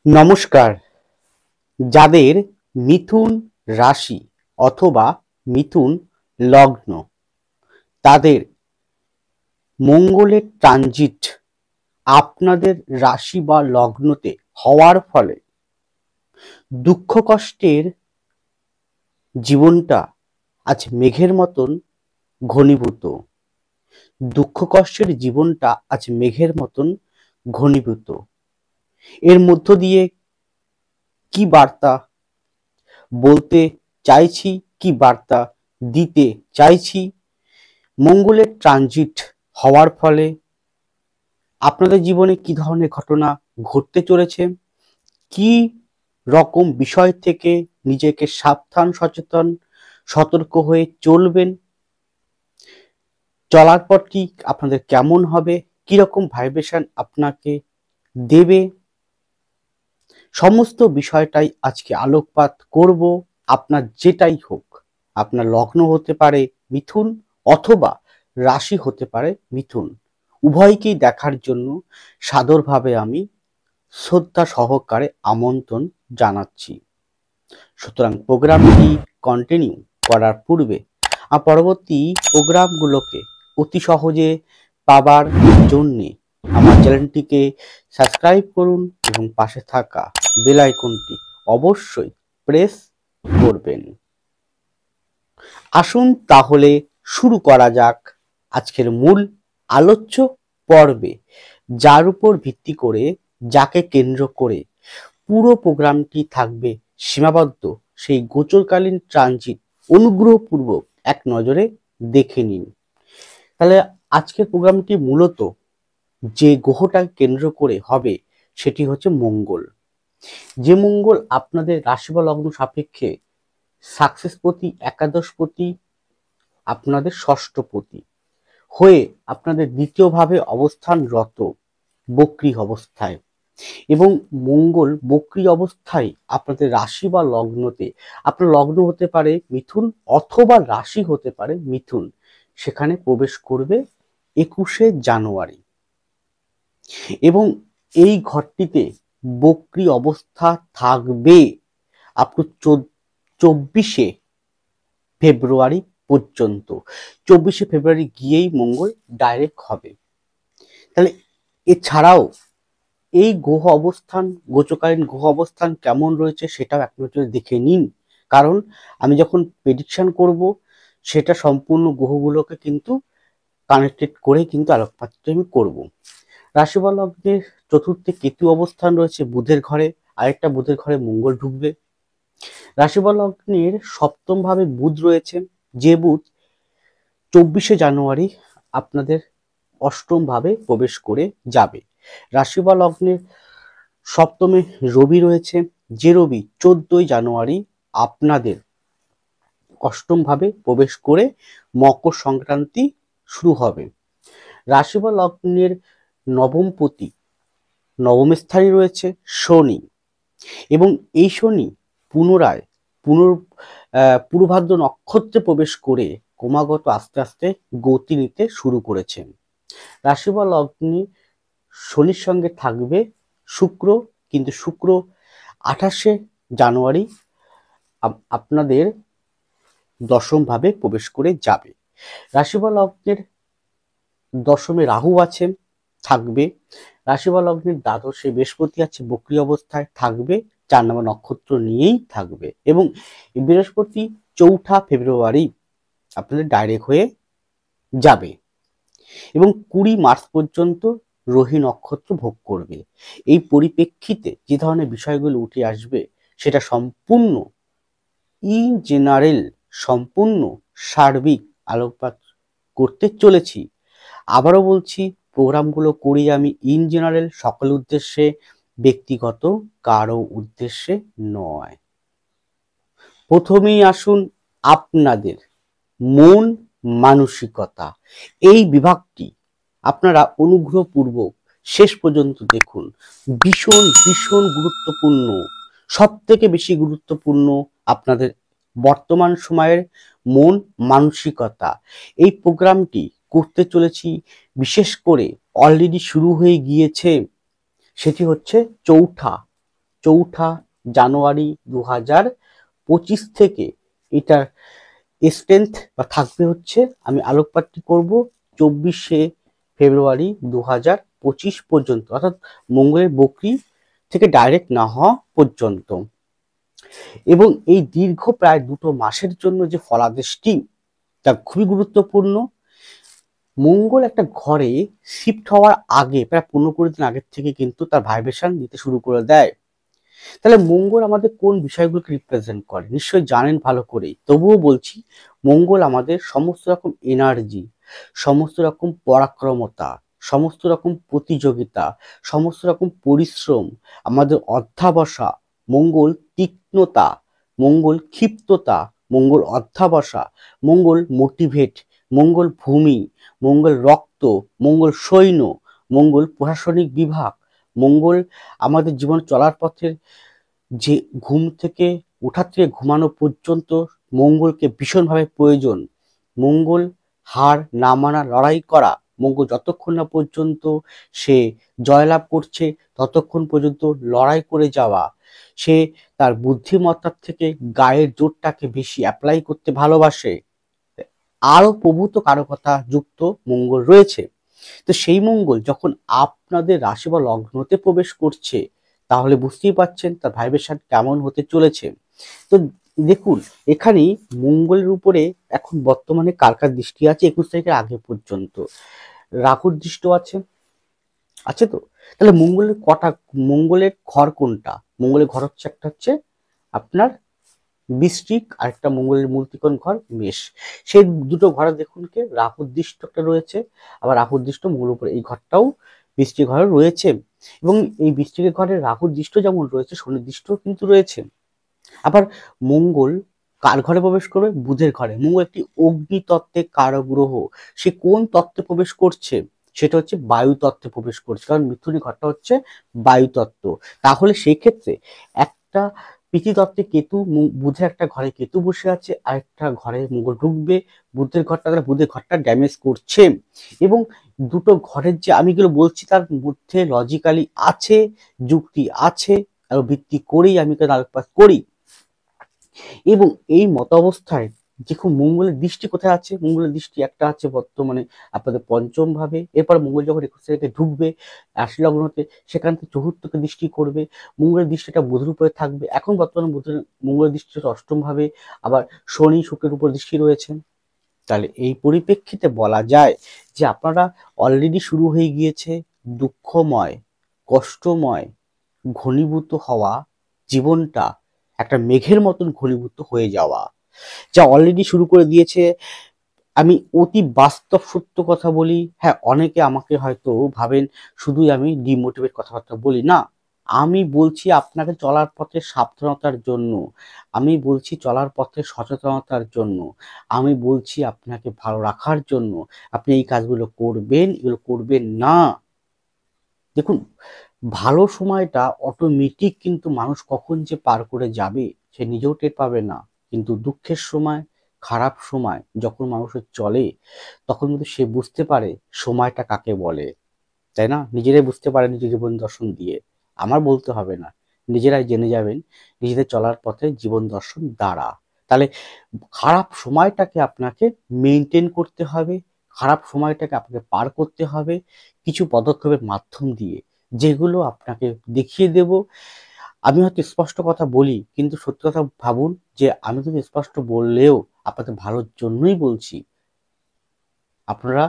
নমস্কার। যাদের মিথুন রাশি অথবা মিথুন লগ্ন, তাদের মঙ্গলের ট্রানজিট আপনাদের রাশি বা লগ্নতে হওয়ার ফলে দুঃখ কষ্টের জীবনটা আজ মেঘের মতন ঘনীভূত। দুঃখ কষ্টের জীবনটা আজ মেঘের মতন ঘনীভূত। এর মধ্য দিয়ে কি বার্তা বলতে চাইছি, কি বার্তা দিতে চাইছি? মঙ্গলের ট্রানজিট হওয়ার ফলে আপনাদের জীবনে কি ধরনের ঘটনা ঘটতে চলেছে, কি রকম বিষয় থেকে নিজেকে সাবধান, সচেতন, সতর্ক হয়ে চলবেন, চলার পথটি আপনাদের কেমন হবে, কি রকম ভাইব্রেশন আপনাকে দেবে, সমস্ত বিষয়টাই আজকে আলোকপাত করব। আপনার যেটাই হোক, আপনার লগ্ন হতে পারে মিথুন অথবা রাশি হতে পারে মিথুন, উভয়কেই দেখার জন্য সাদরভাবে আমি শ্রদ্ধা সহকারে আমন্ত্রণ জানাচ্ছি। সুতরাং প্রোগ্রামটি কন্টিনিউ করার পূর্বে পরবর্তী প্রোগ্রামগুলোকে অতি সহজে পাবার জন্যে আমার চ্যানেলটিকে সাবস্ক্রাইব করুন এবং পাশে থাকা বেল আইকনটি অবশ্যই প্রেস করবেন। আসুন তাহলে শুরু করা যাক আজকের মূল আলোচ্য পর্বে, যার উপর ভিত্তি করে, যাকে কেন্দ্র করে পুরো প্রোগ্রামটি থাকবে সীমাবদ্ধ, সেই গোচরকালীন ট্রানজিট অনুগ্রহপূর্বক এক নজরে দেখে নিন। তাহলে আজকের প্রোগ্রামটি মূলত যে গ্রহটাকে কেন্দ্র করে হবে সেটি হচ্ছে মঙ্গল। যে মঙ্গল আপনাদের রাশি বা লগ্ন সাপেক্ষে সাকসেসপতি, একাদশপতি, আপনাদের ষষ্ঠপতি হয়ে আপনাদের দ্বিতীয়ভাবে অবস্থানরত বক্রী অবস্থায়, এবং মঙ্গল বক্রী অবস্থায় আপনাদের রাশি বা লগ্নতে, আপনার লগ্ন হতে পারে মিথুন অথবা রাশি হতে পারে মিথুন, সেখানে প্রবেশ করবে 21শে জানুয়ারি। এবং এই ঘরটিতে বক্রী অবস্থা থাকবে আপনার 24শে ফেব্রুয়ারি পর্যন্ত। 24শে ফেব্রুয়ারি গিয়েই মঙ্গল ডাইরেক্ট হবে। তাহলে এছাড়াও এই গ্রহ অবস্থান, গোচরকালীন গ্রহ অবস্থান কেমন রয়েছে সেটাও এক নজরে দেখে নিন। কারণ আমি যখন প্রেডিকশন করব সেটা সম্পূর্ণ গ্রহগুলোকে কিন্তু কানেক্টেড করে কিন্তু আলোকপাতটা আমি করব। রাশি বা লগ্নের চতুর্থে কেতু অবস্থান রয়েছে বুধের ঘরে, আরেকটা বুধের ঘরে মঙ্গল ঢুকবে। রাশি বা লগ্নের সপ্তম ভাবে বুধ রয়েছে, যে বুধ 24শে জানুয়ারি আপনাদের অষ্টম ভাবে প্রবেশ করে যাবে। রাশি বা লগ্নের সপ্তমে রবি রয়েছে, যে রবি 14ই জানুয়ারি আপনাদের অষ্টম ভাবে প্রবেশ করে মকর সংক্রান্তি শুরু হবে। রাশি বা লগ্নের নবমপতি, নবম স্থানে রয়েছে শনি, এবং এই শনি পুনরায় পূর্বভাদ্র নক্ষত্রে প্রবেশ করে ক্রমাগত আস্তে আস্তে গতি নিতে শুরু করেছেন। রাশি বা লগ্নে শনির সঙ্গে থাকবে শুক্র, কিন্তু শুক্র 28শে জানুয়ারি আপনাদের দশম ভাবে প্রবেশ করে যাবে। রাশি বা লগ্নের দশমে রাহু আছেন, থাকবে। রাশি বা লগ্নের দ্বাদশে বৃহস্পতি আছে, বক্রী অবস্থায় থাকবে, 4 নম্বর নক্ষত্র নিয়েই থাকবে। এবং বৃহস্পতি 4 ফেব্রুয়ারি আপনাদের ডাইরেক্ট হয়ে যাবে এবং 20 মার্চ পর্যন্ত রোহিণী নক্ষত্র ভোগ করবে। এই পরিপ্রেক্ষিতে যে ধরনের বিষয়গুলো উঠে আসবে সেটা সম্পূর্ণ ইন জেনারেল, সম্পূর্ণ সার্বিক আলোকপাত করতে চলেছি। আবারও বলছি, প্রোগ্রামগুলো করি আমি ইন জেনারেল, সকল উদ্দেশ্যে, ব্যক্তিগত কারো উদ্দেশ্যে নয়। প্রথমেই আসুন আপনাদের মন মানসিকতা, এই বিভাগটি আপনারা অনুগ্রহপূর্বক শেষ পর্যন্ত দেখুন। ভীষণ ভীষণ গুরুত্বপূর্ণ, সব থেকে বেশি গুরুত্বপূর্ণ আপনাদের বর্তমান সময়ের মন মানসিকতা। এই প্রোগ্রামটি করতে চলেছি, বিশেষ করে অলরেডি শুরু হয়ে গিয়েছে, সেটি হচ্ছে 4 জানুয়ারি 2025 থেকে এটার স্ট্রেংথ বা থাকবে হচ্ছে, আমি আলোকপাতটি করব 24 ফেব্রুয়ারি 2025 পর্যন্ত, অর্থাৎ মঙ্গলের বকরি থেকে ডাইরেক্ট না হওয়া পর্যন্ত। এবং এই দীর্ঘ প্রায় 2 মাসের জন্য যে ফলাদেশটি তা খুবই গুরুত্বপূর্ণ। মঙ্গল একটা ঘরে শিফট হওয়ার আগে প্রায় 15-20 দিন আগের থেকে কিন্তু তার ভাইব্রেশন দিতে শুরু করে দেয়। তাহলে মঙ্গল আমাদের কোন বিষয়গুলোকে রিপ্রেজেন্ট করে নিশ্চয়ই জানেন ভালো করেই, তবুও বলছি। মঙ্গল আমাদের সমস্ত রকম এনার্জি, সমস্ত রকম পরাক্রমতা, সমস্ত রকম প্রতিযোগিতা, সমস্ত রকম পরিশ্রম, আমাদের অধ্যাবসা, মঙ্গল তীক্ষ্ণতা, মঙ্গল ক্ষিপ্ততা, মঙ্গল অধ্যাবসা, মঙ্গল মোটিভেট, মঙ্গল ভূমি, মঙ্গল রক্ত, মঙ্গল সৈন্য, মঙ্গল প্রশাসনিক বিভাগ, মঙ্গল আমাদের জীবন চলার পথের যে ঘুম থেকে ওঠার থেকে ঘুমানো পর্যন্ত মঙ্গলকে ভীষণভাবে প্রয়োজন। মঙ্গল হার না মানা, লড়াই করা, মঙ্গল যতক্ষণ না পর্যন্ত সে জয়লাভ করছে ততক্ষণ পর্যন্ত লড়াই করে যাওয়া, সে তার বুদ্ধিমত্তার থেকে গায়ের জোরটাকে বেশি অ্যাপ্লাই করতে ভালোবাসে, আরো প্রভূত কারকতা যুক্ত মঙ্গল রয়েছে। তো সেই মঙ্গল যখন আপনাদের রাশি বা লগ্নতে প্রবেশ করছে, তাহলে বুঝতেই পারছেন তার ভাইব্রেশন কেমন হতে চলেছে। তো দেখুন, এখানে মঙ্গলের উপরে এখন বর্তমানে কার কার দৃষ্টি আছে 21 তারিখের আগে পর্যন্ত? রাহুর দৃষ্টি আছে, আছে তো? তাহলে মঙ্গলের ঘর কোনটা? মঙ্গলের ঘর হচ্ছে একটা হচ্ছে আপনার বৃশ্চিক, আর একটা মঙ্গলের মূল ত্রিকোণ ঘর মেষ। সেই দুটো ঘরে দেখুন কে রাহুর দৃষ্ট একটা রয়েছে, আবার রাহুর দৃষ্ট মঙ্গলের উপরে এই ঘরটাও বৃশ্চিক ঘরে রয়েছে। এবং এই বৃশ্চিকের ঘরে রাহুর দৃষ্ট যেমন রয়েছে, শনির দৃষ্ট কিন্তু রয়েছে। আবার মঙ্গল কার ঘরে প্রবেশ করবে? বুধের ঘরে। মঙ্গল একটি অগ্নি তত্ত্বের কারক গ্রহ। সে কোন তত্ত্বে প্রবেশ করছে? সেটা হচ্ছে বায়ু তত্ত্বে প্রবেশ করছে, কারণ মিথুনের ঘরটা হচ্ছে বায়ু তত্ত্ব। তাহলে সেই ক্ষেত্রে একটা পৃথিতত্ত্বে কেতু, বুধের একটা ঘরে কেতু বসে আছে, আর একটা ঘরে মঙ্গল ঢুকবে বুধের ঘরটা, তাহলে বুধের ঘরটা ড্যামেজ করছে। এবং দুটো ঘরের যে আমি এগুলো বলছি তার মধ্যে লজিক্যালি আছে, যুক্তি আছে, আর ভিত্তি করেই আমি আলোকপাত করি। এবং এই মত অবস্থায় দেখুন মঙ্গলের দৃষ্টি কোথায় আছে? মঙ্গলের দৃষ্টি একটা আছে বর্তমানে আপনাদের পঞ্চম ভাবে, এরপর মঙ্গল যখন 21 তারিখে ঢুকবে রাশি লগ্নতে, সেখান থেকে চতুর্থকে দৃষ্টি করবে। মঙ্গলের দৃষ্টিটা বুধের উপরে থাকবে। এখন বর্তমানে মঙ্গলের দৃষ্টি হচ্ছে অষ্টম ভাবে, আবার শনি শুক্রের উপর দৃষ্টি রয়েছে। তাহলে এই পরিপ্রেক্ষিতে বলা যায় যে আপনারা অলরেডি শুরু হয়ে গিয়েছে দুঃখময়, কষ্টময়, ঘনীভূত হওয়া জীবনটা একটা মেঘের মতন ঘনীভূত হয়ে যাওয়া, যা অলরেডি শুরু করে দিয়েছে। আমি অতি বাস্তব সত্য কথা বলি। হ্যাঁ, অনেকে আমাকে হয়তো ভাবেন শুধুই আমি ডিমোটিভেট কথাবার্তা বলি, না। আমি বলছি আপনাকে চলার পথে সাবধানতার জন্য, আমি বলছি চলার পথে সচেতনতার জন্য, আমি বলছি আপনাকে ভালো রাখার জন্য। আপনি এই কাজগুলো করবেন, এগুলো করবেন না। দেখুন, ভালো সময়টা অটোমেটিক কিন্তু মানুষ কখন যে পার করে যাবে সে নিজেও টের পাবে না। কিন্তু দুঃখের সময়, খারাপ সময় যখন মানুষের চলে, তখন কিন্তু সে বুঝতে পারে সময়টা কাকে বলে, তাই না? নিজেরাই বুঝতে পারে নিজের জীবন দর্শন দিয়ে। আমার বলতে হবে না, নিজেরাই জেনে যাবেন নিজেদের চলার পথে জীবন দর্শন দ্বারা। তাহলে খারাপ সময়টাকে আপনাকে মেনটেন করতে হবে, খারাপ সময়টাকে আপনাকে পার করতে হবে কিছু পদক্ষেপের মাধ্যম দিয়ে, যেগুলো আপনাকে দেখিয়ে দেব। আমি হয়তো স্পষ্ট কথা বলি, কিন্তু সত্যি কথা ভাবুন যে আমি কিন্তু স্পষ্ট বললেও আপনাদের ভালোর জন্যই বলছি। আপনারা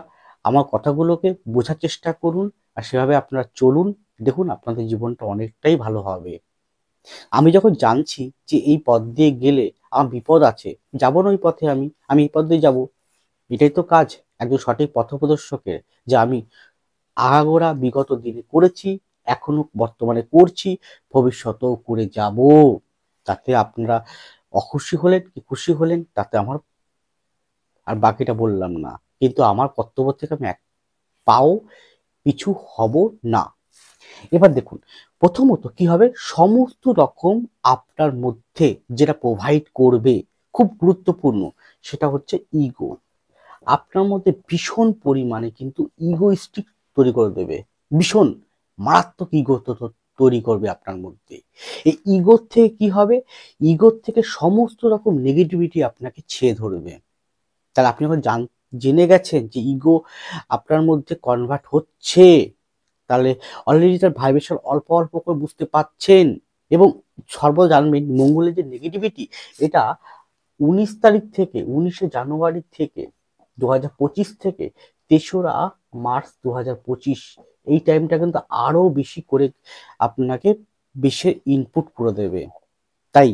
আমার কথাগুলোকে বোঝার চেষ্টা করুন, আর সেভাবে আপনারা চলুন। দেখুন আপনাদের জীবনটা অনেকটাই ভালো হবে। আমি যখন জানছি যে এই পথ দিয়ে গেলে আমার বিপদ আছে, যাবো না ওই পথে, আমি এই পথ দিয়ে যাবো। এটাই তো কাজ একজন সঠিক পথপ্রদর্শকের, যে আমি আগাগোড়া বিগত দিনে করেছি, এখনো বর্তমানে করছি, ভবিষ্যতেও করে যাব। তাতে আপনারা অখুশি হলেন কি খুশি হলেন তাতে আমার, আর বাকিটা বললাম না। কিন্তু আমার কর্তব্য থেকে আমি এক পাও পিছু হব না। এবার দেখুন, প্রথমত কি হবে, সমস্ত রকম আপনার মধ্যে যেটা প্রোভাইড করবে খুব গুরুত্বপূর্ণ, সেটা হচ্ছে ইগো। আপনার মধ্যে ভীষণ পরিমাণে কিন্তু ইগোইস্টিক তৈরি করে দেবে, ভীষণ মারাত্মক ইগো তৈরি করবে আপনার মধ্যে। এই ইগোর থেকে কি হবে, ইগোর থেকে সমস্ত রকম নেগেটিভিটি আপনাকে ছেয়ে ধরবে। তাহলে আপনি যখন জেনে গেছেন যে ইগো আপনার মধ্যে কনভার্ট হচ্ছে, তাহলে অলরেডি তার ভাইব্রেশন অল্প অল্প করে বুঝতে পাচ্ছেন। এবং সর্বদা জানবেন মঙ্গলের যে নেগেটিভিটি, এটা 19 তারিখ থেকে 19শে জানুয়ারি থেকে 2025 থেকে 3রা মার্চ 2025, এই টাইমটা কিন্তু আরো বেশি করে আপনাকে বেশি ইনপুট করে দেবে। তাই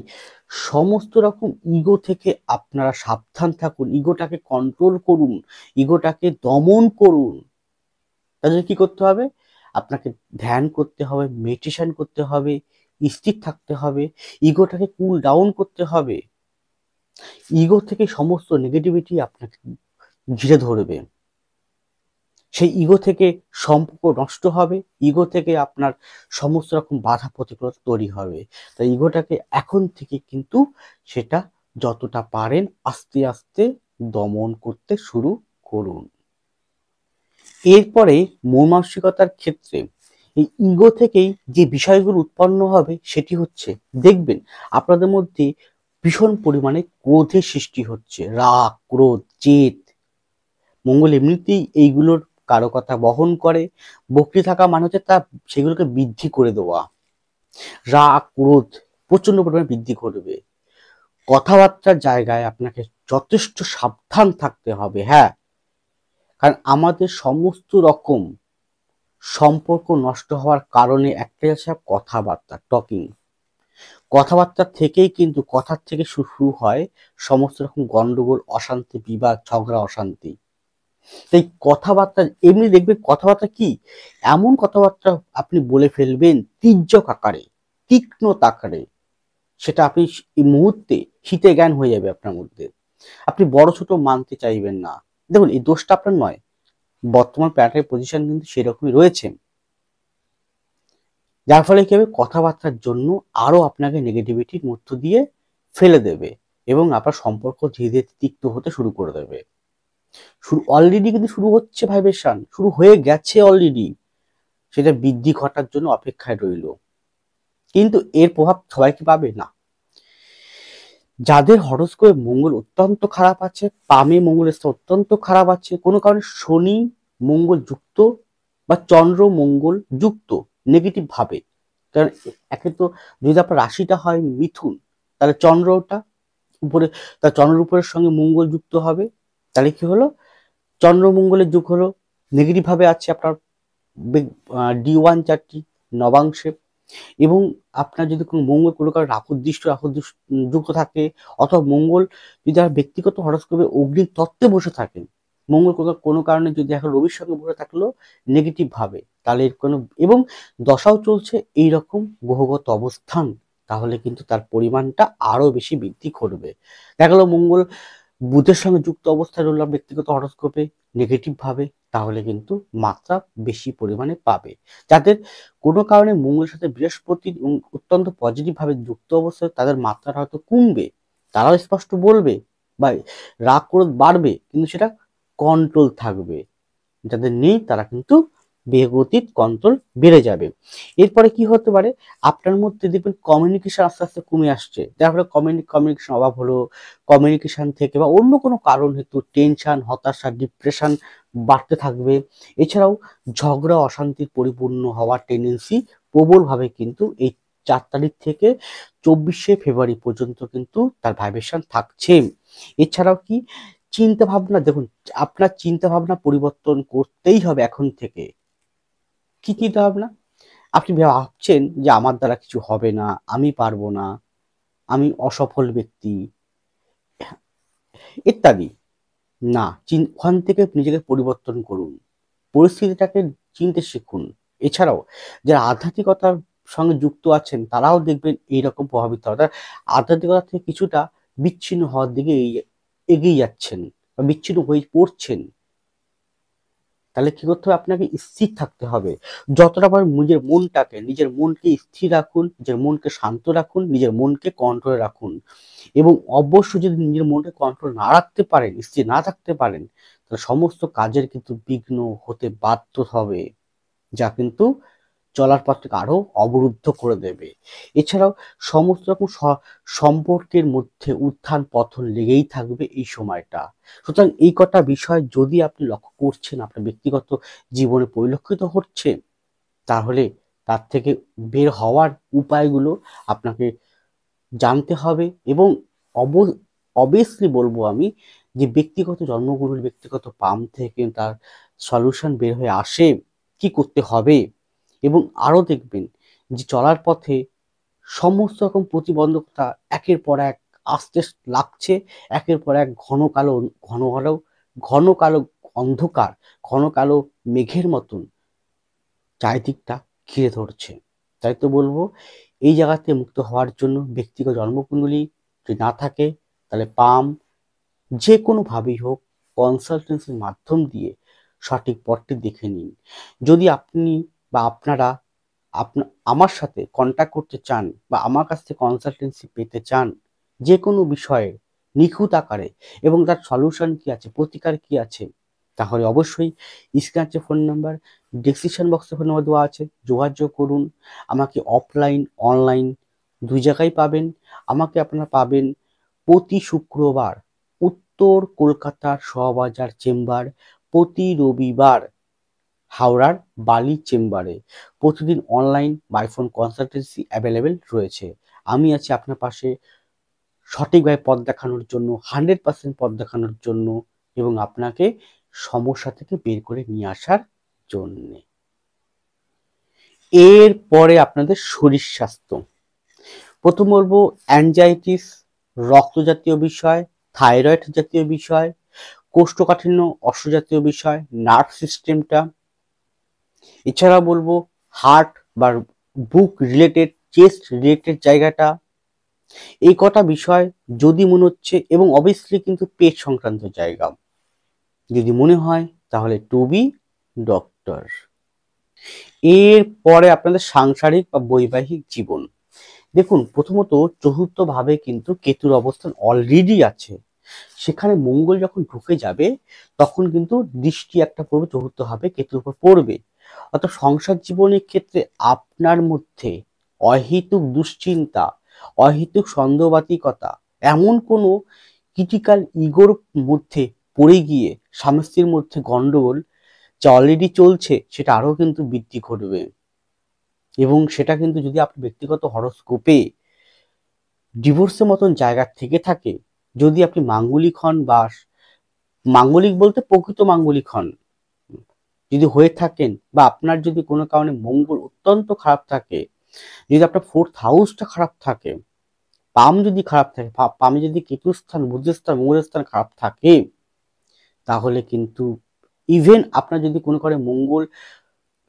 সমস্ত রকম ইগো থেকে আপনারা সাবধান থাকুন, ইগোটাকে কন্ট্রোল করুন, ইগোটাকে দমন করুন। তাহলে কি করতে হবে, আপনাকে ধ্যান করতে হবে, মেডিটেশন করতে হবে, স্থির থাকতে হবে, ইগোটাকে কুল ডাউন করতে হবে। ইগো থেকে সমস্ত নেগেটিভিটি আপনাকে ঘিরে ধরবে, সেই ইগো থেকে সম্পর্ক নষ্ট হবে, ইগো থেকে আপনার সমস্ত রকম বাধা প্রতিকূলতা তৈরি হবে। তাই ইগোটাকে এখন থেকে কিন্তু সেটা যতটা পারেন আস্তে আস্তে দমন করতে শুরু করুন। এরপরে মন মানসিকতার ক্ষেত্রে এই ইগো থেকেই যে বিষয়গুলো উৎপন্ন হবে সেটি হচ্ছে, দেখবেন আপনাদের মধ্যে ভীষণ পরিমাণে ক্রোধের সৃষ্টি হচ্ছে, রাগ, ক্রোধ, জেদ। মঙ্গল এমনিতেই এইগুলোর কারকতা বহন করে। বক্রি থাকা মানে হচ্ছে তা সেগুলোকে বৃদ্ধি করে দেওয়া। রাগ, ক্রোধ প্রচন্ড পরিমাণে বৃদ্ধি করবে। কথাবার্তার জায়গায় আপনাকে যথেষ্ট সাবধান থাকতে হবে। হ্যাঁ, কারণ আমাদের সমস্ত রকম সম্পর্ক নষ্ট হওয়ার কারণে একটাই আছে, কথাবার্তা, টকিং। কথাবার্তা থেকেই কিন্তু, কথার থেকে শুরু হয় সমস্ত রকম গন্ডগোল, অশান্তি, বিবাদ, ঝগড়া, অশান্তি। তাই কথাবার্তা এমনি দেখবেন, কথাবার্তা কি এমন কথাবার্তা আপনি বলে ফেলবেন তীর্যক আকারে, তীক্ষ্ণ আকারে, সেটা আপনি এই মুহূর্তে শীতে জ্ঞান হয়ে যাবে আপনার মধ্যে। আপনি বড় ছোট মানতে চাইবেন না। দেখুন, এই দোষটা আপনার নয়, বর্তমান প্ল্যানেটের পজিশন কিন্তু সেরকমই রয়েছে, যার ফলে কি হবে, কথাবার্তার জন্য আরো আপনাকে নেগেটিভিটির মধ্য দিয়ে ফেলে দেবে এবং আপনার সম্পর্ক ধীরে ধীরে তিক্ত হতে শুরু করে দেবে। অলরেডি কিন্তু শুরু হচ্ছে ভাইব্রেশন, শুরু হয়ে গেছে অলরেডি, সেটা বৃদ্ধি ঘটার জন্য অপেক্ষায় রইল। কিন্তু এর প্রভাব সবাই কি পাবে না? যাদের হরোস্কোপে মঙ্গল অত্যন্ত খারাপ আছে, পামে মঙ্গলের স্থিতি অত্যন্ত খারাপ আছে, কোনো কারণে শনি মঙ্গল যুক্ত বা চন্দ্র মঙ্গল যুক্ত নেগেটিভ ভাবে, কারণ একে তো যদি আপনার রাশিটা হয় মিথুন, তাহলে চন্দ্রটা উপরে, তার চন্দ্রের উপরের সঙ্গে মঙ্গল যুক্ত হবে, তাহলে কি হলো, চন্দ্র মঙ্গলের যুগ হলো, নেগেটিভ ভাবে আছে আপনার D1 চারটি নবাংশে। এবং আপনার যদি কোনো মঙ্গল কোনো কারণে রাহুদৃষ্ট যুক্ত থাকে, অথবা মঙ্গল যদি আর ব্যক্তিগত হরোস্কোপে অগ্নি তত্ত্বে বসে থাকেন, মঙ্গল কোনো কারণে যদি এখন রবির সঙ্গে বসে থাকলো নেগেটিভ ভাবে, তাহলে এর কোনো, এবং দশাও চলছে এইরকম গ্রহগত অবস্থান, তাহলে কিন্তু তার পরিমাণটা আরো বেশি বৃদ্ধি ঘটবে। দেখা গেল মঙ্গল বুধের সঙ্গে যুক্ত অবস্থায় রইলাম ব্যক্তিগত হরোস্কোপে নেগেটিভ ভাবে, তাহলে কিন্তু মাত্রা বেশি পরিমাণে পাবে। যাদের কোনো কারণে মঙ্গলের সাথে বৃহস্পতি অত্যন্ত পজিটিভ ভাবে যুক্ত অবস্থায়, তাদের মাত্রাটা হয়তো কমবে, তারাও স্পষ্ট বলবে, বা রাগ ক্রোধ বাড়বে, কিন্তু সেটা কন্ট্রোল থাকবে। যাদের নেই তারা কিন্তু বেগতিক কন্ট্রোল বেড়ে যাবে। এরপরে কি হতে পারে, আপনার মধ্যে দেখবেন কমিউনিকেশন আস্তে আস্তে কমে আসছে, যার ফলে কমিউনিকেশন অভাব হলো, কমিউনিকেশন থেকে বা অন্য কোনো কারণ হেতু টেনশন, হতাশা, ডিপ্রেশন বাড়তে থাকবে। এছাড়াও ঝগড়া, অশান্তির পরিপূর্ণ হওয়ার টেন্ডেন্সি প্রবলভাবে কিন্তু এই 4 তারিখ থেকে 24শে ফেব্রুয়ারি পর্যন্ত কিন্তু তার ভাইব্রেশন থাকছে। এছাড়াও কি চিন্তা ভাবনা, দেখুন আপনার চিন্তা ভাবনা পরিবর্তন করতেই হবে এখন থেকে। কি চিন্তা ভাবনা? আপনি ভাবছেন যে আমার দ্বারা কিছু হবে না, আমি পারবো না, আমি অসফল ব্যক্তি ইত্যাদি। না, ওখান থেকে নিজেকে পরিবর্তন করুন, পরিস্থিতিটাকে চিনতে শিখুন। এছাড়াও যারা আধ্যাত্মিকতার সঙ্গে যুক্ত আছেন তারাও দেখবেন এইরকম প্রভাবিত হবে, তারা আধ্যাত্মিকতা থেকে কিছুটা বিচ্ছিন্ন হওয়ার দিকে এগিয়ে যাচ্ছেন বা বিচ্ছিন্ন হয়ে পড়ছেন। তাহলে কি করতে হবে, আপনাকে স্থির থাকতে হবে। যতটা পারেন নিজের মনকে স্থির রাখুন, নিজের মনকে শান্ত রাখুন, নিজের মনকে কন্ট্রোলে রাখুন। এবং অবশ্যই যদি নিজের মনকে কন্ট্রোল না রাখতে পারেন, স্থির না থাকতে পারেন, তাহলে সমস্ত কাজের কিন্তু বিঘ্ন হতে বাধ্য হবে, যা কিন্তু চলার পথটাকে আরো অবরুদ্ধ করে দেবে। এছাড়াও সমস্ত রকম সম্পর্কের মধ্যে উত্থান পতন লেগেই থাকবে এই সময়টা। সুতরাং এই কটা বিষয় যদি আপনি লক্ষ্য করছেন, আপনার ব্যক্তিগত জীবনে পরিলক্ষিত হচ্ছে, তাহলে তার থেকে বের হওয়ার উপায়গুলো আপনাকে জানতে হবে। এবং অবভিয়াসলি বলবো আমি, যে ব্যক্তিগত জন্মকুণ্ডলী, ব্যক্তিগত পাম থেকে তার সলিউশন বের হয়ে আসে কি করতে হবে। এবং আরো দেখবেন যে চলার পথে সমস্ত রকম প্রতিবন্ধকতা একের পর এক আসতে লাগছে, একের পর এক ঘন কালো অন্ধকার, ঘন কালো মেঘের মতন চারিদিকটা ঘিরে ধরছে। তাই তো বলবো, এই জায়গাতে মুক্ত হওয়ার জন্য ব্যক্তিগত জন্মকুণ্ডলী যদি না থাকে, তাহলে পাম যে কোনোভাবেই হোক কনসালটেন্সির মাধ্যম দিয়ে সঠিক পথটি দেখে নিন। যদি আপনি বা আপনারা আমার সাথে কন্ট্যাক্ট করতে চান বা আমার কাছ থেকে কনসালটেন্সি পেতে চান যে কোনো বিষয়ে নিখুঁত আকারে, এবং তার সলিউশন কি আছে, প্রতিকার কি আছে, তাহলে অবশ্যই স্ক্রিনে ফোন নাম্বার, ডেসক্রিপশন বক্সে ফোন নাম্বার দেওয়া আছে, যোগাযোগ করুন। আমাকে অফলাইন অনলাইন দুই জায়গায় পাবেন। আমাকে আপনারা পাবেন প্রতি শুক্রবার উত্তর কলকাতার শোভাবাজার চেম্বার, প্রতি রবিবার হাওড়ার বালি চেম্বারে। প্রতিদিন online by phone consultancy available রয়েছে। আমি আছি আপনার পাশে সঠিকভাবে পথ দেখানোর জন্য, 100% পথ দেখানোর জন্য, এবং আপনাকে সমস্যা থেকে বের করে নিয়ে আসার জন্যে। এরপরে আপনাদের শরীর স্বাস্থ্য। প্রথম বলবো অ্যাংজাইটিস, রক্ত জাতীয় বিষয়, থাইরয়েড জাতীয় বিষয়, কোষ্ঠকাঠিন্য, অশ্ব জাতীয় বিষয়, নার্ভ সিস্টেমটা। এছাড়া বলবো হার্ট বা বুক রিলেটেড, চেস্ট রিলেটেড জায়গাটা। এই কটা বিষয় যদি মনে হচ্ছে, এবং অবভিয়াসলি কিন্তু পেট সংক্রান্ত জায়গা যদি মনে হয়, তাহলে টু বি ডক্টর। এরপরে আপনাদের সাংসারিক বা বৈবাহিক জীবন। দেখুন, প্রথমত চতুর্থ ভাবে কিন্তু কেতুর অবস্থান অলরেডি আছে। সেখানে মঙ্গল যখন ঢুকে যাবে, তখন কিন্তু দৃষ্টি একটা পড়বে চতুর্থ ভাবে কেতুর উপর পড়বে। অর্থাৎ সংসার জীবনের ক্ষেত্রে আপনার মধ্যে অহেতুক দুশ্চিন্তা, অহেতুক সন্দেহবাতিকতা, এমন কোনো ক্রিটিক্যাল ইগোর মধ্যে পড়ে গিয়ে স্বামী স্ত্রীর মধ্যে গন্ডগোল যা অলরেডি চলছে, সেটা আরো কিন্তু বৃদ্ধি ঘটবে। এবং সেটা কিন্তু যদি আপনি ব্যক্তিগত হরোস্কোপে ডিভোর্সের মতন জায়গা থেকে থাকে, যদি আপনি মাঙ্গলিক হন, বা মাঙ্গলিক বলতে প্রকৃত মাঙ্গলিক হন যদি হয়ে থাকেন, বা আপনার যদি কোনো কারণে মঙ্গল অত্যন্ত খারাপ থাকে, যদি আপনার 4th হাউসটা খারাপ থাকে, পাম যদি খারাপ থাকে, পামে যদি কেতুর স্থান, বুধের স্থান, মঙ্গলের স্থান খারাপ থাকে, তাহলে কিন্তু ইভেন আপনার যদি কোনো কারণে মঙ্গল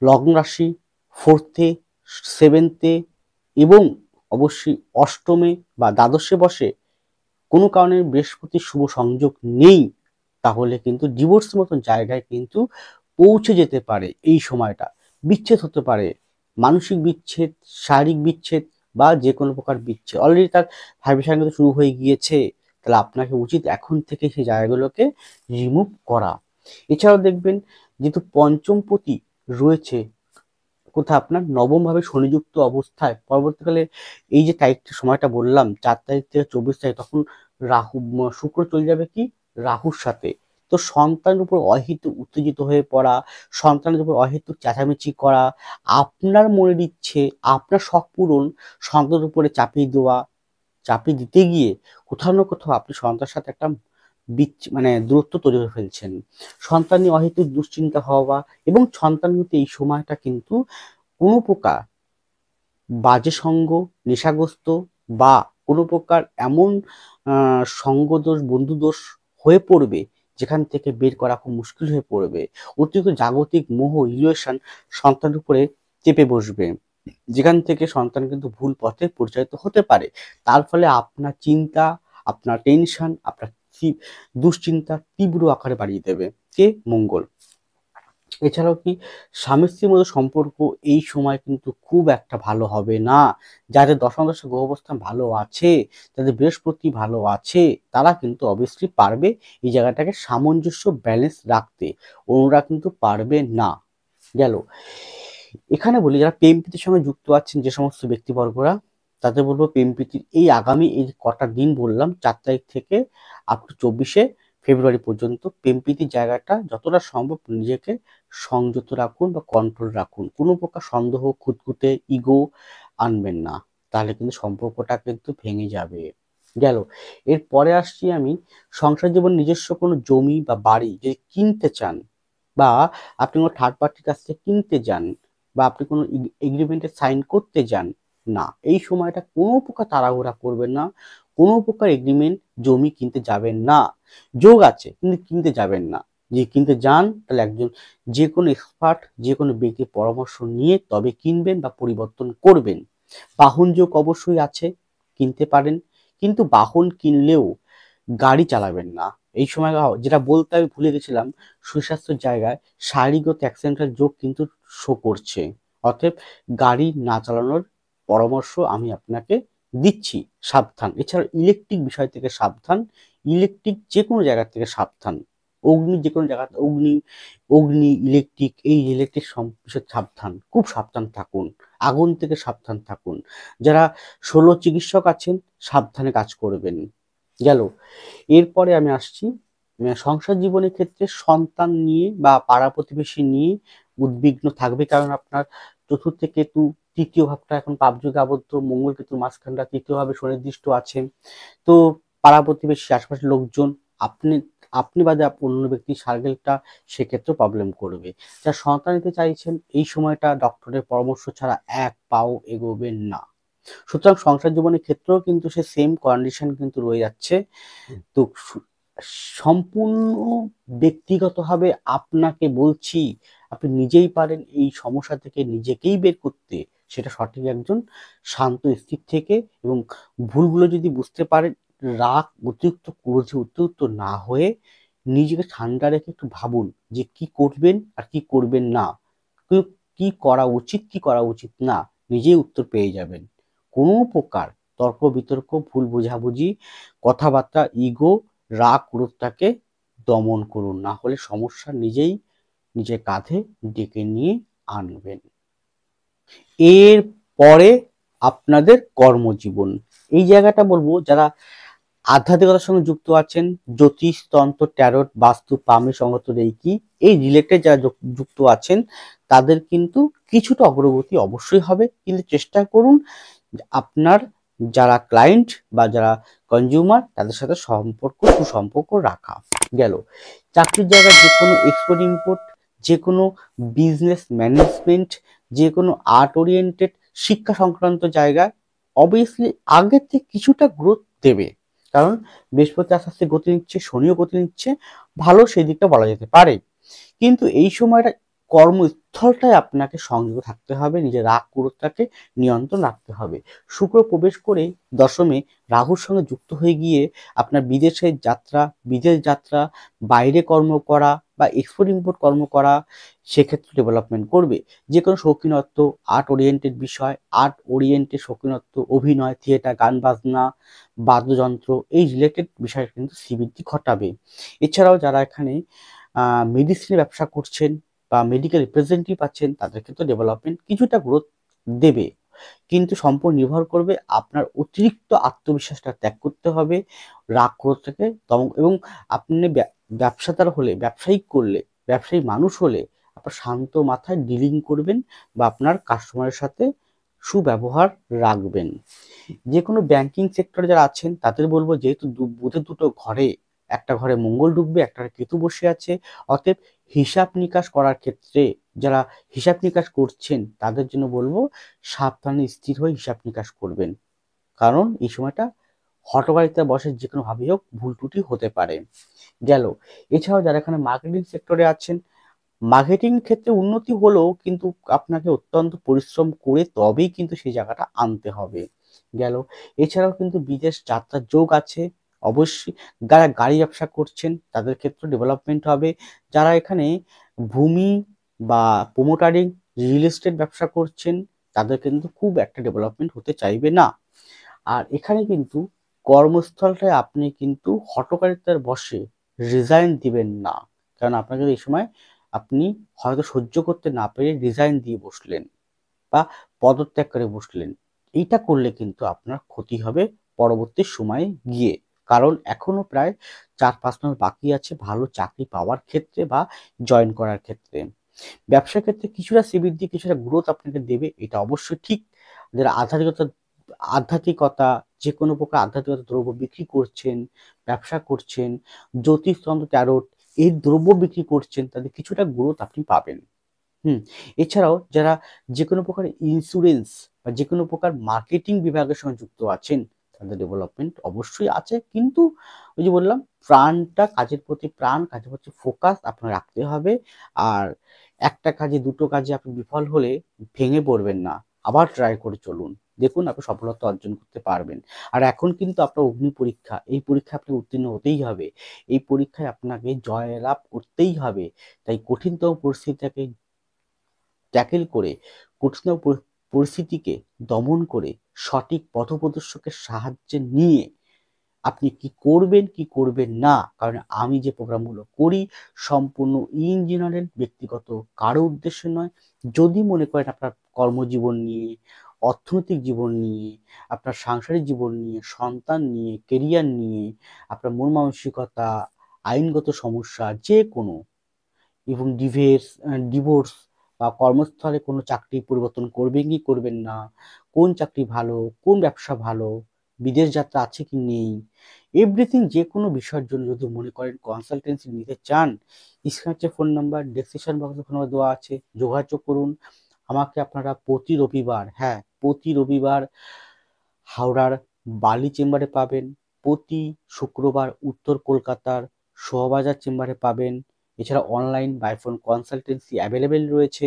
লগ্ন রাশি 4th-এ, 7th-এ এবং অবশ্যই অষ্টমে বা দ্বাদশে বসে, কোনো কারণে বৃহস্পতির শুভ সংযোগ নেই, তাহলে কিন্তু ডিভোর্সের মতন জায়গায় কিন্তু পৌঁছে যেতে পারে। এই সময়টা বিচ্ছেদ হতে পারে, মানসিক বিচ্ছেদ, শারীরিক বিচ্ছেদ, বা যে কোনো প্রকার বিচ্ছেদ। অলরেডি তার ভাইব্রেশন কিন্তু শুরু হয়ে গিয়েছে। তাহলে আপনাকে উচিত এখন থেকে সেই জায়গাগুলোকে রিমুভ করা। এছাড়াও দেখবেন, যেহেতু পঞ্চমপতি রয়েছে কোথায়, আপনার নবম ভাবে শনিযুক্ত অবস্থায়, পরবর্তীকালে এই যে তারিখটা সময়টা বললাম 4 তারিখ থেকে 24 তারিখ, তখন শুক্র চলে যাবে কি রাহুর সাথে। তো সন্তানের উপর অহেতুক উত্তেজিত হয়ে পড়া, সন্তানের উপর অহেতুক চেঁচামেচি করা, আপনার মনের ইচ্ছে, আপনার শখ পূরণ সন্তানের উপরে চাপিয়ে দিতে গিয়ে কোথাও না কোথাও আপনি সন্তানের সাথে একটা মানে দূরত্ব তৈরি করে ফেলছেন। সন্তান নিয়ে অহেতুক দুশ্চিন্তা হওয়া, এবং সন্তান কিন্তু এই সময়টা কিন্তু কোনো প্রকার বাজে সঙ্গ, নেশাগ্রস্ত, বা কোনো প্রকার এমন সঙ্গদোষ, বন্ধুদোষ হয়ে পড়বে, যেখান থেকে বের করা খুব মুশকিল হয়ে পড়বে। অতিরিক্ত জাগতিক মোহ, ইলিউশন সন্তানের উপরে চেপে বসবে, যেখান থেকে সন্তান কিন্তু ভুল পথে পরিচালিত হতে পারে। তার ফলে আপনার চিন্তা, আপনার টেনশন, আপনার দুশ্চিন্তা তীব্র আকারে বাড়িয়ে দেবে কে মঙ্গল। এছাড়াও কি স্বামী স্ত্রীর মধ্যে সম্পর্ক এই সময় কিন্তু খুব একটা ভালো হবে না। যাদের দশম গ্রহ অবস্থান ভালো আছে, যাদের বৃহস্পতি ভালো আছে, তারা কিন্তু অবভিয়াসলি পারবে এই জায়গাটাকে সামঞ্জস্য ব্যালেন্স রাখতে, অন্যরা কিন্তু পারবে না। গেল। এখানে বলি যারা প্রেম প্রীতির সঙ্গে যুক্ত আছেন যে সমস্ত ব্যক্তিবর্গরা, তাদের বলবো প্রেম প্রীতির এই আগামী এই কটা দিন বললাম 4 তারিখ থেকে আপ টু 24শে ফেব্রুয়ারি পর্যন্ত প্রেম প্রীতির জায়গাটা যতটা সম্ভব নিজেকে সংযত রাখুন বা কন্ট্রোল রাখুন। কোনো প্রকার সন্দেহ, খুঁতখুঁতে, ইগো আনবেন না, তাহলে কিন্তু সম্পর্কটা কিন্তু ভেঙে যাবে। গেল। এরপরে আসছি আমি সংসার জীবন নিজস্ব কোনো জমি বা বাড়ি যদি কিনতে চান, বা আপনি কোনো থার্ড পার্টির কাছ থেকে কিনতে যান, বা আপনি কোনো এগ্রিমেন্টে সাইন করতে যান, না, এই সময়টা কোনো প্রকার তাড়াহুড়া করবেন না, কোনো প্রকার এগ্রিমেন্ট জমি কিনতে যাবেন না। যোগ আছে কিন্তু কিনতে যাবেন না। যে কিনতে যান তাহলে একজন যে কোনো এক্সপার্ট, যে কোনো ব্যক্তির পরামর্শ নিয়ে তবে কিনবেন বা পরিবর্তন করবেন। বাহন যোগ অবশ্যই আছে, কিনতে পারেন, কিন্তু বাহন কিনলেও গাড়ি চালাবেন না এই সময়। যেটা বলতে আমি ভুলে গেছিলাম, সুস্বাস্থ্যের জায়গায় শারীরিকগত অ্যাক্সিডেন্টাল যোগ কিন্তু শো করছে, অতএব গাড়ি না চালানোর পরামর্শ আমি আপনাকে দিচ্ছি। সাবধান। এছাড়া ইলেকট্রিক বিষয় থেকে সাবধান, ইলেকট্রিক যে কোনো জায়গা থেকে সাবধান, অগ্নি যে কোনো জায়গা, অগ্নি অগ্নি ইলেকট্রিক, এই ইলেকট্রিক বিষয়ে সাবধান, খুব সাবধান থাকুন। আগুন থেকে সাবধান থাকুন। যারা শল্য চিকিৎসক আছেন সাবধানে কাজ করবেন। গেল। এরপরে আমি আসছি সংসার জীবনের ক্ষেত্রে সন্তান নিয়ে বা পাড়া প্রতিবেশী নিয়ে উদ্বিগ্ন থাকবে, কারণ আপনার চতুর্থ কেতু, তৃতীয় ভাবটা এখন পাপযোগে আবদ্ধ, মঙ্গল কেতুর মাঝখানটা তৃতীয় ভাবে সুনির্দিষ্ট আছে। তো পাড়া প্রতিবেশী, আশপাশের লোকজন, আপনি আপনি বাদে অন্য ব্যক্তির সার্কেলটা সেক্ষেত্রে প্রবলেম করবে। যারা সন্তান নিতে চাইছেন এই সময়টা ডক্টরের পরামর্শ ছাড়া এক পাও এগোবেন না। সুতরাং সংসার জীবনের ক্ষেত্রেও কিন্তু সে সেম কন্ডিশন কিন্তু রয়ে যাচ্ছে। তো সম্পূর্ণ ব্যক্তিগতভাবে আপনাকে বলছি, আপনি নিজেই পারেন এই সমস্যা থেকে নিজেকেই বের করতে। সেটা সঠিক একজন শান্ত স্থির থেকে, এবং ভুলগুলো যদি বুঝতে পারেন, রাগ, অতিরিক্ত ক্রোধে উত্তেজিত না হয়ে নিজেকে ঠান্ডা রেখে একটু ভাবুন যে কি করবেন আর কি করবেন না, কি করা উচিত কি করা উচিত না, নিজেই উত্তর পেয়ে যাবেন। কোনো প্রকার তর্ক বিতর্ক, ভুল বোঝাবুঝি, কথাবার্তা, ইগো, রাগ, ক্রোধটাকে দমন করুন, না হলে সমস্যা নিজেই নিজের কাঁধে ডেকে নিয়ে আনবেন। এর পরে আপনাদের কর্মজীবন, এই জায়গাটা বলবো যারা আধ্যাত্মিকতার সঙ্গে যুক্ত আছেন, জ্যোতিষ, তন্ত্র, ট্যারোট, বাস্তু, পামি, সংগত, রেকি, এই রিলেটেড যারা যুক্ত আছেন তাদের কিন্তু কিছুটা অগ্রগতি অবশ্যই হবে, কিন্তু চেষ্টা করুন আপনার যারা ক্লায়েন্ট বা যারা কনজিউমার তাদের সাথে সুসম্পর্ক রাখা। গেল। চাকরির জায়গায় যে কোনো এক্সপোর্ট ইম্পোর্ট, যে কোনো বিজনেস ম্যানেজমেন্ট, যে কোনো আর্ট ওরিয়েন্টেড শিক্ষা সংক্রান্ত জায়গায় অবভিয়াসলি আগের থেকে কিছুটা গ্রোথ দেবে, কারণ বৃহস্পতি আস্তে আস্তে গতি নিচ্ছে, শনিও গতি নিচ্ছে, ভালো সেই দিকটা বলা যেতে পারে। কিন্তু এই সময়টা কর্মস্থলটায় আপনাকে সংযত থাকতে হবে, নিজের রাগ ক্রোধটাকে নিয়ন্ত্রণ রাখতে হবে। শুক্র প্রবেশ করে দশমে রাহুর সঙ্গে যুক্ত হয়ে গিয়ে আপনার বিদেশের যাত্রা, বিদেশ যাত্রা, বাইরে কর্ম করা বা এক্সপোর্ট ইম্পোর্ট কর্ম করা, সেক্ষেত্রে ডেভেলপমেন্ট করবে। যে কোনো শৌখিনত্ব, আর্ট ওরিয়েন্টেড বিষয়, আর্ট ওরিয়েন্টেড শৌখিনত্ব, অভিনয়, থিয়েটার, গান বাজনা, বাদ্যযন্ত্র, এই রিলেটেড বিষয় কিন্তু শ্রীবৃদ্ধি ঘটাবে। এছাড়াও যারা এখানে মেডিসিনের ব্যবসা করছেন বা মেডিকেল রিপ্রেজেন্টেটিভ আছেন তাদের ক্ষেত্রে ডেভেলপমেন্ট কিছুটা গ্রোথ দেবে, কিন্তু সম্পূর্ণ নির্ভর করবে আপনার অতিরিক্ত আত্মবিশ্বাসটা ত্যাগ করতে হবে, রাগ ক্রোধটাকে দমন, এবং আপনি ব্যবসাদার হলে, ব্যবসায়িক করলে, ব্যবসায়ী মানুষ হলে আপনার শান্ত মাথায় ডিলিং করবেন বা আপনার কাস্টমারের সাথে সুব্যবহার রাখবেন। যে কোনো ব্যাংকিং সেক্টরে যারা আছেন তাদের বলবো, যেহেতু বুধের দুটো ঘরে, একটা ঘরে মঙ্গল ঢুকবে, একটা ঘরে কেতু বসে আছে, অতএব হিসাব নিকাশ করার ক্ষেত্রে যারা হিসাব নিকাশ করছেন তাদের জন্য বলবো সাবধানে স্থির হয়ে হিসাব নিকাশ করবেন, কারণ এই সময়টা হঠকারিতা বসে যে কোনো ভাবেই হোক ভুল ত্রুটি হতে পারে। গেল। এছাড়াও যারা এখানে মার্কেটিং সেক্টরে আছেন, মার্কেটিং ক্ষেত্রে উন্নতি হলেও কিন্তু আপনাকে অত্যন্ত পরিশ্রম করে তবেই কিন্তু সেই জায়গাটা আনতে হবে। গেল। এছাড়াও কিন্তু বিদেশ যাত্রার যোগ আছে অবশ্যই। যারা গাড়ি ব্যবসা করছেন তাদের ক্ষেত্রে ডেভেলপমেন্ট হবে। যারা এখানে ভূমি বা প্রোমোটারিং, রিয়েল এস্টেট ব্যবসা করছেন তাদের কিন্তু খুব একটা ডেভেলপমেন্ট হতে চাইবে না। আর এখানে কিন্তু কর্মস্থলটায় আপনি কিন্তু হঠকারিতার বশে রিজাইন দিবেন না, কারণ আপনাকে এই সময় আপনি হয়তো সহ্য করতে না পেরে রিজাইন দিয়ে বসলেন বা পদত্যাগ করে বসলেন। এইটা করলে কিন্তু আপনার ক্ষতি হবে পরবর্তী সময়ে গিয়ে। কারণ এখনো প্রায় 4-5 মাস বাকি আছে ভালো চাকরি পাওয়ার ক্ষেত্রে বা জয়েন করার ক্ষেত্রে। ব্যবসার ক্ষেত্রে কিছুটা শ্রীবৃদ্ধি, কিছুটা গ্রোথ আপনাকে দেবে, এটা অবশ্যই ঠিক। যারা আধ্যাত্মিকতা, যে কোনো প্রকার আধ্যাত্মিকতা দ্রব্য বিক্রি করছেন, ব্যবসা করছেন, জ্যোতিষতন্ত্র, ট্যারোট এই দ্রব্য বিক্রি করছেন, তাদের কিছুটা গ্রোথ আপনি পাবেন। এছাড়াও যারা যে কোনো প্রকার ইন্স্যুরেন্স বা যে কোনো প্রকার মার্কেটিং বিভাগের সঙ্গে যুক্ত আছেন, তাদের ডেভেলপমেন্ট অবশ্যই আছে। কিন্তু ওই যে বললাম, কাজের প্রতি কাজের প্রতি ফোকাস আপনার রাখতে হবে। আর একটা কাজে, দুটো কাজে আপনি বিফল হলে ভেঙে পড়বেন না, আবার ট্রাই করে চলুন। দেখুন আপনি সফলতা অর্জন করতে পারবেন। আর এখন কিন্তু আপনার অগ্নি পরীক্ষা, এই পরীক্ষায় আপনাকে উত্তীর্ণ হতেই হবে। এই পরীক্ষায় আপনাকে জয়লাভ করতেই হবে। তাই কঠিনতম পরিস্থিতিটাকে ট্যাকেল করে, কঠিন পরিস্থিতিকে দমন করে, সঠিক পথপ্রদর্শকের সাহায্যে নিয়ে আপনি কি করবেন, কি করবেন না। কারণ আমি যে প্রোগ্রামগুলো করি সম্পূর্ণ ইন জেনারেল, ব্যক্তিগত কারো উদ্দেশ্যে নয়। যদি মনে করেন আপনার কর্মজীবন নিয়ে, অর্থনৈতিক জীবন নিয়ে, আপনার সাংসারিক জীবন নিয়ে, সন্তান নিয়ে, কেরিয়ার নিয়ে, আপনার মন মানসিকতা, আইনগত সমস্যা যে কোনো, এবং ডিভোর্স বা কর্মস্থলে কোনো চাকরি পরিবর্তন করবেন কি করবেন না, কোন চাকরি ভালো, কোন ব্যবসা ভালো, বিদেশ যাত্রা আছে কি নেই, এভরিথিং যে কোনো বিষয়ের জন্য যদি মনে করেন কনসালটেন্সি নিতে চান, স্ক্রিনে ফোন নাম্বার, ডেসক্রিপশন বক্সে ফোন নাম্বার দেওয়া আছে, যোগাযোগ করুন। আমাকে আপনারা প্রতি রবিবার, হ্যাঁ প্রতি রবিবার হাওড়ার বালি চেম্বারে পাবেন, প্রতি শুক্রবার উত্তর কলকাতার শোভাবাজার চেম্বারে পাবেন। এছাড়া online by phone consultancy available রয়েছে।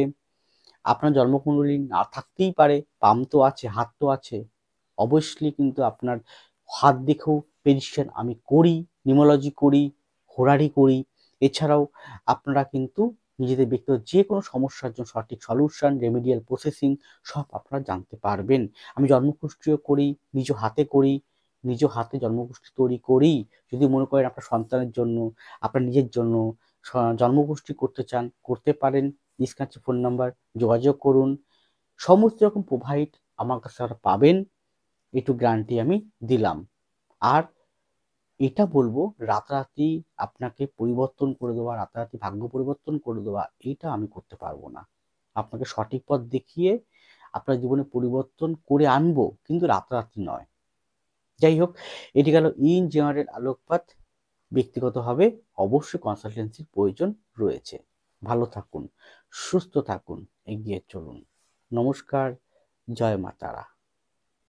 আপনার জন্মকুণ্ডলী না থাকতেই পারে, পাম তো আছে, হাত তো আছে, অবশ্যই কিন্তু আপনার হাত দেখেও প্রেডিকশন আমি করি, নিউমোলজি করি, হোরারি করি। এছাড়াও আপনারা কিন্তু নিজেদের ব্যক্তিগত যে কোনো সমস্যার জন্য সঠিক সলিউশন, রেমেডিয়াল প্রসেসিং সব আপনারা জানতে পারবেন। আমি জন্মকুষ্ঠিও করি, নিজ হাতে করি, নিজ হাতে জন্মকুষ্ঠি তৈরি করি। যদি মনে করেন আপনার সন্তানের জন্য, আপনার নিজের জন্য জন্মকুষ্ঠি করতে চান, করতে পারেন। স্ক্রিনে ফোন নাম্বার, যোগাযোগ করুন। সমস্ত রকম প্রোভাইড আমার কাছে আপনারা পাবেন, একটু গ্যারান্টি আমি দিলাম। আর এটা বলবো, রাতারাতি আপনাকে পরিবর্তন করে দেওয়া, রাতারাতি ভাগ্য পরিবর্তন করে দেওয়া, এটা আমি করতে পারবো না। আপনাকে সঠিক পথ দেখিয়ে আপনার জীবনে পরিবর্তন করে আনবো, কিন্তু রাতারাতি নয়। যাই হোক, এটি গেল ইন জেনারেল আলোকপাত। ব্যক্তিগতভাবে অবশ্যই কনসালটেন্সির প্রয়োজন রয়েছে। ভালো থাকুন, সুস্থ থাকুন, এগিয়ে চলুন। নমস্কার, জয় মা তারা।